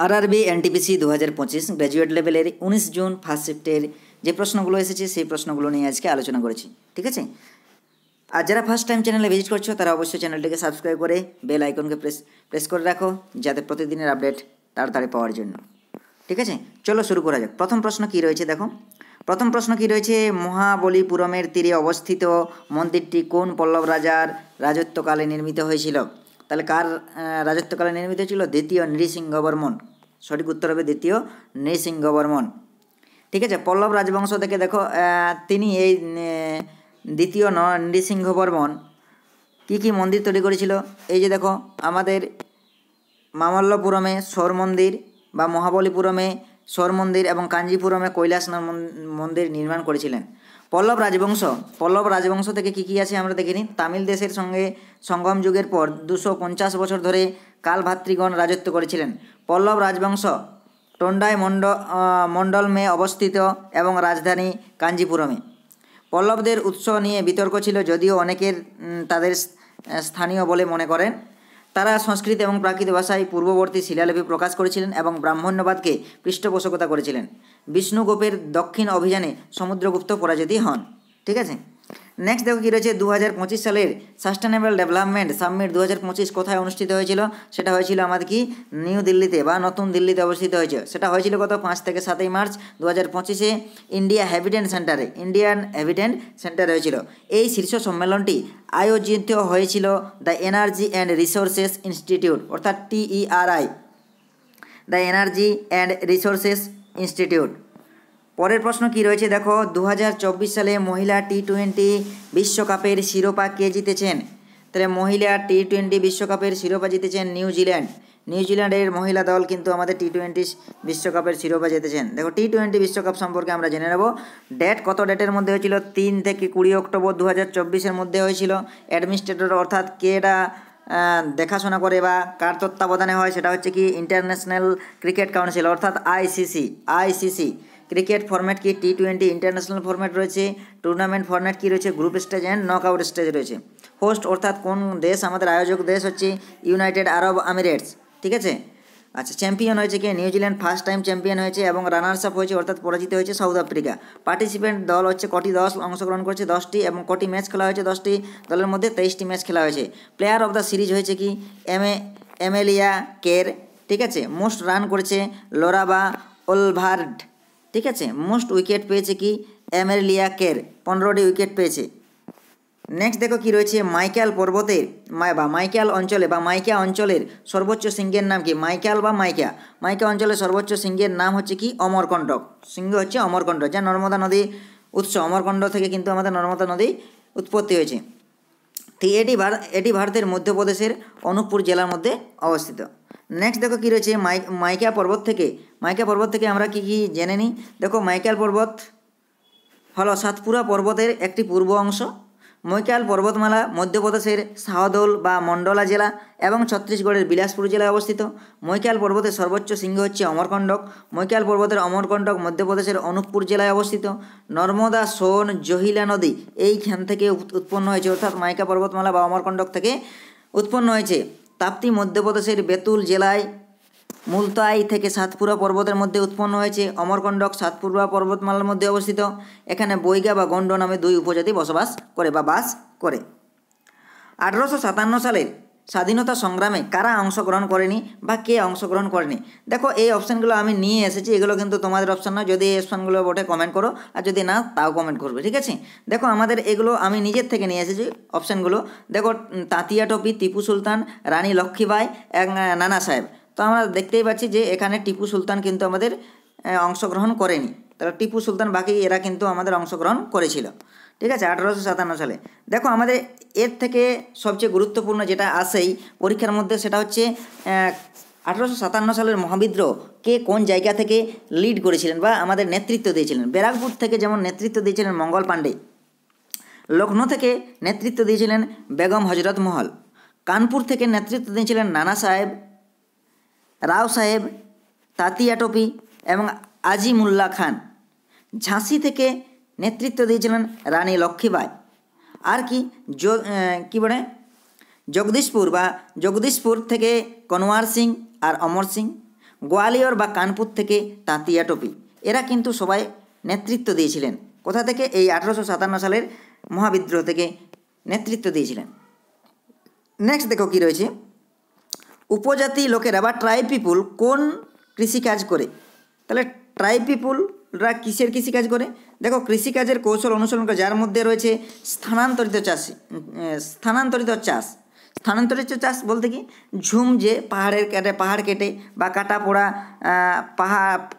RRB NTPC 2025 graduate লেভেলের 19 June first শিফটের যে প্রশ্নগুলো এসেছে সেই প্রশ্নগুলো নিয়ে আজকে আলোচনা করেছি। ঠিক আছে, আর যারা ফার্স্ট টাইম চ্যানেলে ভিজিট করছো তারা অবশ্যই চ্যানেলটিকে সাবস্ক্রাইব করে বেল আইকনকে প্রেস করে রাখো, যাতে প্রতিদিনের আপডেট তাড়াতাড়ি পাওয়ার জন্য। ঠিক আছে, চলো শুরু করা যাক। প্রথম প্রশ্ন কি রয়েছে দেখো। প্রথম প্রশ্ন কি রয়েছে, মহাবলীপুরমের তীরে অবস্থিত মন্দিরটি কোন পল্লব রাজার রাজত্বকালে নির্মিত হয়েছিল? তাহলে কার রাজত্বকালে নির্মিত ছিল? দ্বিতীয় নৃসিংহবর্মন। সঠিক উত্তর হবে দ্বিতীয় নৃসিংহবর্মন। ঠিক আছে, পল্লব রাজবংশ থেকে দেখো তিনি এই দ্বিতীয় নৃসিংহবর্মন কী মন্দির তৈরি করেছিল? এই যে দেখো, আমাদের মামল্লপুরমে সৌর মন্দির বা মহাবলীপুরমে সৌর মন্দির এবং কাঞ্জিপুরমে কৈলাসনাথ মন্দির নির্মাণ করেছিলেন। পল্লব রাজবংশ থেকে কী আছে আমরা দেখে নিই। তামিল দেশের সঙ্গে সঙ্গম যুগের পর 250 বছর ধরে কালভাতৃগণ রাজত্ব করেছিলেন। পল্লব রাজবংশ টোন্ডাই মণ্ডলমে অবস্থিত এবং রাজধানী কাঞ্জিপুরমে। পল্লবদের উৎস নিয়ে বিতর্ক ছিল, যদিও অনেকের তাদের স্থানীয় বলে মনে করেন। তারা সংস্কৃত এবং প্রাকৃত ভাষায় পূর্ববর্তী শিলালিপি প্রকাশ করেছিলেন এবং ব্রাহ্মণ্যবাদকে পৃষ্ঠপোষকতা করেছিলেন। বিষ্ণুগুপ্তের দক্ষিণ অভিযানে সমুদ্রগুপ্ত পরাজিত হন। ঠিক আছে, নেক্সট দেখো কী রয়েছে। 2025 সালের সাস্টেনেবল ডেভেলপমেন্ট সামিট 2025 কোথায় অনুষ্ঠিত হয়েছিল? সেটা হয়েছিল আমাদের কি নিউ দিল্লিতে বা নতুন দিল্লিতে অবস্থিত হয়েছে। সেটা হয়েছিল কত? 5 থেকে 7 মার্চ 2025 ইন্ডিয়ান হ্যাবিটেন্ট সেন্টারে হয়েছিল। এই শীর্ষ সম্মেলনটি আয়োজিত হয়েছিল the energy and resources institute, অর্থাৎ TERI, the energy and resources institute. পরের প্রশ্ন কি রয়েছে দেখো। 2024 সালে মহিলা T20 বিশ্বকাপের শিরোপা কে জিতেছেন? তাহলে মহিলা T20 বিশ্বকাপের শিরোপা জিতেছেন নিউজিল্যান্ডের মহিলা দল কিন্তু আমাদের T20 বিশ্বকাপের শিরোপা জিতেছেন। দেখো, T20 বিশ্বকাপ সম্পর্কে আমরা জেনে নেব। কত ডেটের মধ্যে হয়েছিল? 3 থেকে 20 অক্টোবর 2024 মধ্যে হয়েছিল। অ্যাডমিনিস্ট্রেটর অর্থাৎ কেটা দেখাশোনা করে বা কার তত্ত্বাবধানে হয় সেটা হচ্ছে কি ইন্টারন্যাশনাল ক্রিকেট কাউন্সিল, অর্থাৎ আইসিসি। ক্রিকেট ফরম্যাট কি? T20 ইন্টারন্যাশনাল ফরম্যাট রয়েছে। টুর্নামেন্ট ফরম্যাট কি রয়েছে? Group stage and knockout stage রয়েছে। হোস্ট অর্থাৎ কোন দেশ? আমাদের আয়োজক দেশ হচ্ছে ইউনাইটেড আরব আমিরেটস। ঠিক আছে, আচ্ছা, চ্যাম্পিয়ন হয়েছে কি? নিউজিল্যান্ড ফার্স্ট টাইম চ্যাম্পিয়ন হয়েছে এবং রানার্স আপ হয়েছে অর্থাৎ পরাজিত হয়েছে সাউথ আফ্রিকা। পার্টিসিপেন্ট দল হচ্ছে কটি? 10 অংশগ্রহণ করেছে 10টি, এবং কটি ম্যাচ খেলা হয়েছে? 10টি দলের মধ্যে 23টি ম্যাচ খেলা হয়েছে। প্লেয়ার অফ দ্য সিরিজ হয়েছে কি? এমেলিয়া কের। ঠিক আছে, মোস্ট রান করেছে লোরাবা ওলভার্ড। ঠিক আছে, মোস্ট উইকেট পেয়েছে কি? এমেলিয়া কের, 15টি উইকেট পেয়েছে। নেক্সট দেখো কি রয়েছে। মাইক্যাল পর্বতের মাইক্যা অঞ্চলের সর্বোচ্চ শৃঙ্গের নাম কি? মাইক্যা অঞ্চলের সর্বোচ্চ শৃঙ্গের নাম হচ্ছে কি? অমরকণ্টক। শৃঙ্গ হচ্ছে অমরকণ্টক, যা নর্মদা নদী উৎস। অমরকণ্টক থেকে কিন্তু আমাদের নর্মদা নদী উৎপত্তি হয়েছে। তো এটি ভারতের মধ্যপ্রদেশের অনুপপুর জেলার মধ্যে অবস্থিত। নেক্সট দেখো কি রয়েছে। মাইক্যা পর্বত থেকে আমরা কি জেনে নিই। দেখো, মাইক্যাল পর্বত হলো সাতপুরা পর্বতের একটি পূর্ব অংশ। মাইক্যাল পর্বতমালা মধ্যপ্রদেশের শাহদোল বা মন্ডলা জেলা এবং ছত্তিশগড়ের বিলাসপুর জেলায় অবস্থিত। মাইক্যাল পর্বতের সর্বোচ্চ শৃঙ্গ হচ্ছে অমরকণ্টক। মাইক্যাল পর্বতের অমরকণ্টক মধ্যপ্রদেশের অনুপপুর জেলায় অবস্থিত। নর্মদা সোন জহিলা নদী এইখান থেকে উৎপন্ন হয়েছে, অর্থাৎ মাইক্যা পর্বতমালা বা অমরকণ্টক থেকে উৎপন্ন হয়েছে। তাপ্তি মধ্যপ্রদেশের বেতুল জেলায় মুলতাই থেকে সাতপুরা পর্বতের মধ্যে উৎপন্ন হয়েছে। অমরকণ্টক সাতপুরা পর্বতমালার মধ্যে অবস্থিত। এখানে বৈগা বা গণ্ড নামে 2 উপজাতি বসবাস করে বা বাস করে। 1857 সালের স্বাধীনতা সংগ্রামে কারা অংশগ্রহণ করেনি বা কে অংশগ্রহণ করেনি? দেখো, এই অপশানগুলো আমি নিয়ে এসেছি, এগুলো কিন্তু তোমাদের অপশান নয়। যদি এই অপশানগুলো বটে কমেন্ট করো, আর যদি না তাও কমেন্ট করবে। ঠিক আছে, দেখো আমাদের এগুলো আমি নিজের থেকে নিয়ে এসেছি অপশানগুলো। দেখো, তাঁতিয়া টপি, টিপু সুলতান, রানী লক্ষ্মীবাই এবং নানা সাহেব। তো আমরা দেখতেই পাচ্ছি যে এখানে টিপু সুলতান কিন্তু আমাদের অংশগ্রহণ করেনি। তাহলে টিপু সুলতান বাকি এরা কিন্তু আমাদের অংশগ্রহণ করেছিল। ঠিক আছে, 1857 সালে। দেখো, আমাদের এর থেকে সবচেয়ে গুরুত্বপূর্ণ যেটা আসেই পরীক্ষার মধ্যে সেটা হচ্ছে 1857 সালের মহাবিদ্রোহ কে কোন জায়গা থেকে লিড করেছিলেন বা আমাদের নেতৃত্ব দিয়েছিলেন। ব্যারাকপুর থেকে যেমন নেতৃত্ব দিয়েছিলেন মঙ্গল পাণ্ডে, লখনৌ থেকে নেতৃত্ব দিয়েছিলেন বেগম হজরত মহল, কানপুর থেকে নেতৃত্ব দিয়েছিলেন নানা সাহেব, রাও সাহেব, তাঁতিয়া টপি এবং আজিমুল্লাহ খান। ঝাঁসি থেকে নেতৃত্ব দিয়েছিলেন রানী লক্ষ্মীবাই। আর কি বলে জগদীশপুর থেকে কনওয়ার সিং আর অমর সিং। গোয়ালিয়র বা কানপুর থেকে তাঁতিয়া টোপি, এরা কিন্তু সবাই নেতৃত্ব দিয়েছিলেন। কোথা থেকে? এই 1857 সালের মহাবিদ্রোহ থেকে নেতৃত্ব দিয়েছিলেন। নেক্সট দেখো কি রয়েছে, উপজাতি লোকেরা বা ট্রাইব পিপুল কোন কৃষিকাজ করে? তাহলে ট্রাইব পিপুলরা কিসের কৃষিকাজ করে? দেখো কৃষিকাজের কৌশল অনুসরণ করে, যার মধ্যে রয়েছে স্থানান্তরিত চাষ। স্থানান্তরিত চাষ বলতে কি, ঝুম, যে পাহাড় কেটে বা কাটা পোড়া,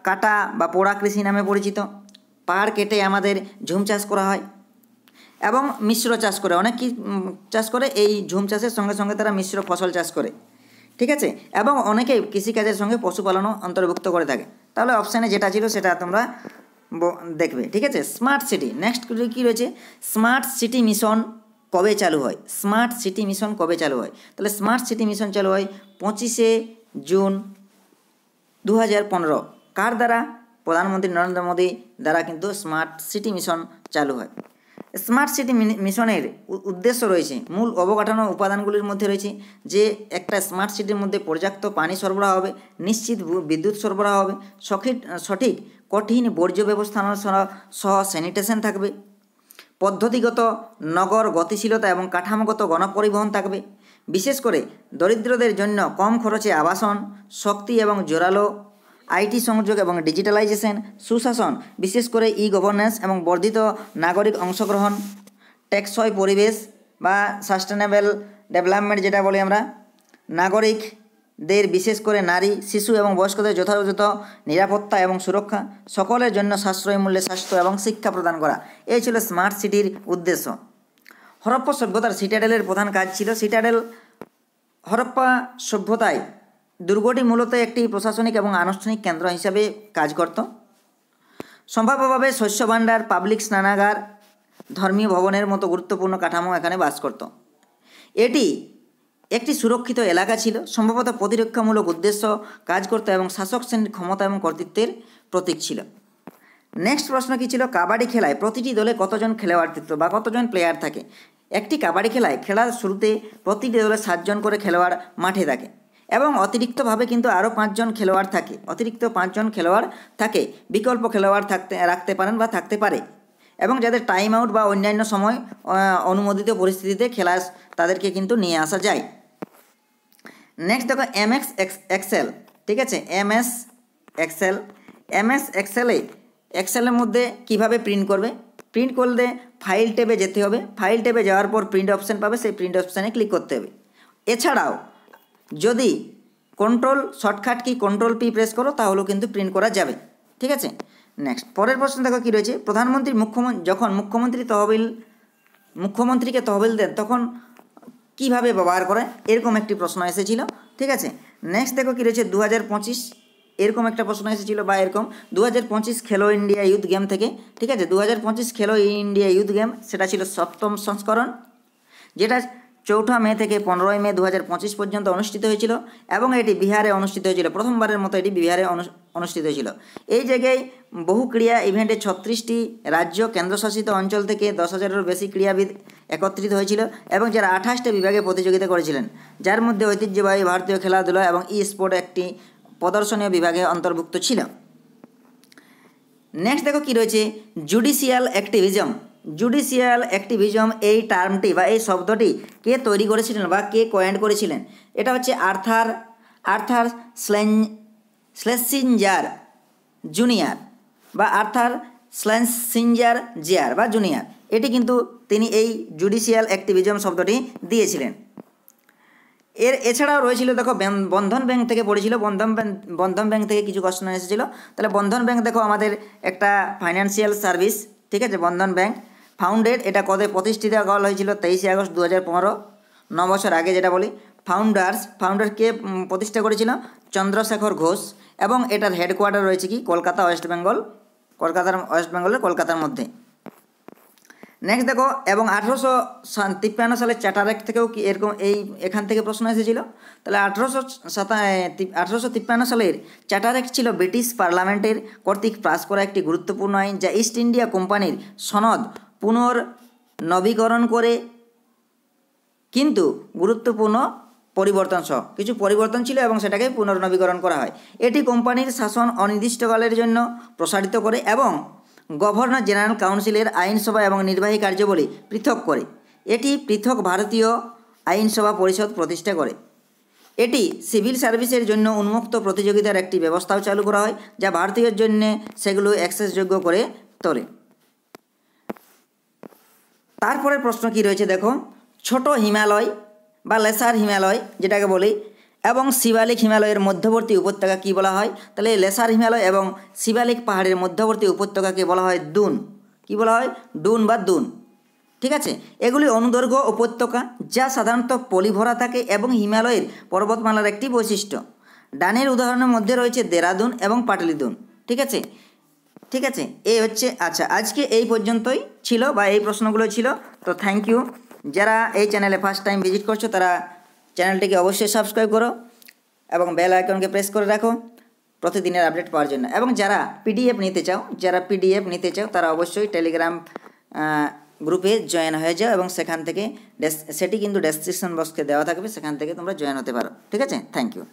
কাটা বা পোড়া কৃষি নামে পরিচিত। পাহাড় কেটে আমাদের ঝুম চাষ করা হয় এবং মিশ্র চাষ করে, অনেক কি চাষ করে, এই ঝুম চাষের সঙ্গে সঙ্গে তারা মিশ্র ফসল চাষ করে, ঠিক আছে। এবং অনেকে কৃষিকাজের সঙ্গে পশুপালনও অন্তর্ভুক্ত করে থাকে। তাহলে অপশানে যেটা ছিল সেটা তোমরা দেখবে, ঠিক আছে। স্মার্ট সিটি, নেক্সট কী রয়েছে, স্মার্ট সিটি মিশন কবে চালু হয়? স্মার্ট সিটি মিশন কবে চালু হয়? তাহলে স্মার্ট সিটি মিশন চালু হয় 25শে জুন 2015। কার দ্বারা? প্রধানমন্ত্রী নরেন্দ্র মোদী দ্বারা কিন্তু স্মার্ট সিটি মিশন চালু হয়। স্মার্ট সিটি মিশনের উদ্দেশ্য রয়েছে, মূল অবকাঠামো উপাদানগুলির মধ্যে রয়েছে যে একটা স্মার্ট সিটির মধ্যে পর্যাপ্ত পানি সরবরাহ হবে, নিশ্চিত বিদ্যুৎ সরবরাহ হবে, সঠিক কঠিন বর্জ্য ব্যবস্থাপনা সহ স্যানিটেশন থাকবে, পদ্ধতিগত নগর গতিশীলতা এবং কাঠামোগত গণপরিবহন থাকবে, বিশেষ করে দরিদ্রদের জন্য কম খরচে আবাসন, শক্তি এবং জোরালো আইটি সংযোগ এবং ডিজিটালাইজেশন, সুশাসন, বিশেষ করে গভর্নেন্স এবং বর্ধিত নাগরিক অংশগ্রহণ, টেকসই পরিবেশ বা সাস্টেনেবল ডেভেলপমেন্ট যেটা বলি আমরা, নাগরিকদের বিশেষ করে নারী, শিশু এবং বয়স্কদের যথাযথ নিরাপত্তা এবং সুরক্ষা, সকলের জন্য সাশ্রয়ী মূল্যে স্বাস্থ্য এবং শিক্ষা প্রদান করা। এই ছিল স্মার্ট সিটির উদ্দেশ্য। হরপ্পা সভ্যতার সিটাডেলের প্রধান কাজ ছিল, হরপ্পা সভ্যতায় দুর্গটি মূলত একটি প্রশাসনিক এবং আনুষ্ঠানিক কেন্দ্র হিসাবে কাজ করত। সম্ভাব্যভাবে শস্য ভাণ্ডার, পাবলিক স্নানাগার, ধর্মীয় ভবনের মতো গুরুত্বপূর্ণ কাঠামো এখানে বাস করত। এটি একটি সুরক্ষিত এলাকা ছিল, সম্ভবত প্রতিরক্ষামূলক উদ্দেশ্য কাজ করত এবং শাসক শ্রেণীর ক্ষমতা এবং কর্তৃত্বের প্রতীক ছিল। নেক্সট প্রশ্ন কী ছিল, কাবাডি খেলায় প্রতিটি দলে কতজন খেলোয়াড় থাকতো বা কতজন প্লেয়ার থাকে? একটি কাবাডি খেলার শুরুতে প্রতিটি দলে 7 জন করে খেলোয়াড় মাঠে থাকে এবং অতিরিক্তভাবে কিন্তু আরও 5 জন খেলোয়াড় থাকে, থাকে। বিকল্প খেলোয়াড় রাখতে পারেন বা থাকতে পারে, এবং যাদের টাইম আউট বা অন্যান্য সময় অনুমোদিত পরিস্থিতিতে তাদেরকে কিন্তু নিয়ে আসা যায়। নেক্সট দেখো MS এক্সেল, ঠিক আছে। MS এক্সেলের মধ্যে কিভাবে প্রিন্ট করবে? প্রিন্ট করলে ফাইল ট্যাবে যেতে হবে, ফাইল ট্যাবে যাওয়ার পর প্রিন্ট অপশান পাবে, সেই প্রিন্ট অপশানে ক্লিক করতে হবে। এছাড়াও যদি shortcut key control P press করো তাহলেও কিন্তু প্রিন্ট করা যাবে, ঠিক আছে। নেক্সট পরের প্রশ্ন দেখো কী রয়েছে, যখন মুখ্যমন্ত্রীকে তহবিল দেন তখন কিভাবে ব্যবহার করে? এরকম একটি প্রশ্ন এসেছিল, ঠিক আছে। নেক্সট দেখো কী রয়েছে, 2025 এরকম একটা প্রশ্ন এসেছিল বা এরকম 2025 খেলো ইন্ডিয়া ইউথ গেম থেকে, ঠিক আছে। 2025 খেলো ইন্ডিয়া ইউথ গেম সেটা ছিল 7ম সংস্করণ, যেটা 4 মে থেকে 15 মে 2025 পর্যন্ত অনুষ্ঠিত হয়েছিল এবং এটি বিহারে অনুষ্ঠিত হয়েছিল। প্রথমবারের মতো এটি বিহারে অনুষ্ঠিত হয়েছিল। এই জায়গায় বহু ক্রীড়া ইভেন্টে 36টি রাজ্য কেন্দ্রশাসিত অঞ্চল থেকে 10,000-এরও বেশি ক্রীড়াবিদ একত্রিত হয়েছিল এবং যারা 28টা বিভাগে প্রতিযোগিতা করেছিলেন, যার মধ্যে ঐতিহ্যবাহী ভারতীয় খেলাধুলা এবং স্পোর্ট একটি প্রদর্শনীয় বিভাগে অন্তর্ভুক্ত ছিল। নেক্সট দেখো কী রয়েছে, জুডিশিয়াল অ্যাক্টিভিজম এই টার্মটি বা এই শব্দটি কে তৈরি করেছিলেন বা কে কয়েন করেছিলেন? এটা হচ্ছে আর্থার স্লেসিঞ্জার জুনিয়র বা আর্থার স্লেসিঞ্জার বা জুনিয়র। এটি কিন্তু তিনি এই জুডিশিয়াল অ্যাক্টিভিজম শব্দটি দিয়েছিলেন। এছাড়াও রয়েছিল দেখো বন্ধন ব্যাংক থেকে পড়েছিল, বন্ধন ব্যাংক থেকে কিছু কোশ্চেন এসেছিলো। তাহলে বন্ধন ব্যাংক দেখো আমাদের একটা ফাইন্যান্সিয়াল সার্ভিস, ঠিক আছে। বন্ধন ব্যাংক ফাউন্ডেড, এটা কবে প্রতিষ্ঠিত করা হয়েছিল? 23 আগস্ট 2015, 9 বছর আগে যেটা বলি। ফাউন্ডার কে প্রতিষ্ঠা করেছিল? চন্দ্রশেখর ঘোষ, এবং এটার হেডকোয়ার্টার রয়েছে কি ওয়েস্ট বেঙ্গলের কলকাতার মধ্যে। নেক্সট দেখো, এবং 1853 সালের চার্টার অ্যাক্ট থেকেও কি এরকম এখান থেকে প্রশ্ন এসেছিল। তাহলে 1853 সালের চার্টার অ্যাক্ট ছিল ব্রিটিশ পার্লামেন্টের কর্তৃক পাস করা একটি গুরুত্বপূর্ণ আইন, যা ইস্ট ইন্ডিয়া কোম্পানির সনদ পুনর্নবীকরণ করে কিন্তু গুরুত্বপূর্ণ পরিবর্তন সহ কিছু পরিবর্তন ছিল এবং সেটাকে পুনর্নবীকরণ করা হয়। এটি কোম্পানির শাসন অনির্দিষ্টকালের জন্য প্রসারিত করে এবং গভর্নর জেনারেল কাউন্সিলের আইনসভা এবং নির্বাহী কার্যাবলী পৃথক করে। এটি পৃথক ভারতীয় আইনসভা পরিষদ প্রতিষ্ঠা করে। এটি সিভিল সার্ভিসের জন্য উন্মুক্ত প্রতিযোগিতার একটি ব্যবস্থাও চালু করা হয়, যা ভারতীয়ের জন্য সেগুলো অ্যাক্সেসযোগ্য করে তোলে। তারপরের প্রশ্ন কি রয়েছে দেখো, ছোট হিমালয় বা লেসার হিমালয় যেটাকে বলি এবং শিবালিক হিমালয়ের মধ্যবর্তী উপত্যকা কি বলা হয়? তাহলে লেসার হিমালয় এবং শিবালিক পাহাড়ের মধ্যবর্তী উপত্যকাকে বলা হয় দুন। কি বলা হয়? ডুন বা দুন। ঠিক আছে, এগুলি অনুদৈর্ঘ্য উপত্যকা যা সাধারণত পলি ভরা থাকে এবং হিমালয়ের পর্বতমালার একটি বৈশিষ্ট্য। ডানের উদাহরণের মধ্যে রয়েছে দেরাদুন এবং পাটলিদুন। ঠিক আছে, ঠিক আছে, এই হচ্ছে। আচ্ছা, আজকে এই পর্যন্তই ছিল বা এই প্রশ্নগুলো ছিল। তো থ্যাংক ইউ। যারা এই চ্যানেলে ফার্স্ট টাইম ভিজিট করছো তারা চ্যানেলটিকে অবশ্যই সাবস্ক্রাইব করো এবং বেল আইকনকে প্রেস করে রাখো প্রতিদিনের আপডেট পাওয়ার জন্য। এবং যারা পিডিএফ নিতে চাও তারা অবশ্যই টেলিগ্রাম গ্রুপে জয়েন হয়ে যাও এবং সেখান থেকে সেটি কিন্তু ডেসক্রিপশন বক্সে দেওয়া থাকবে, সেখান থেকে তোমরা জয়েন হতে পারো। ঠিক আছে, থ্যাংক ইউ।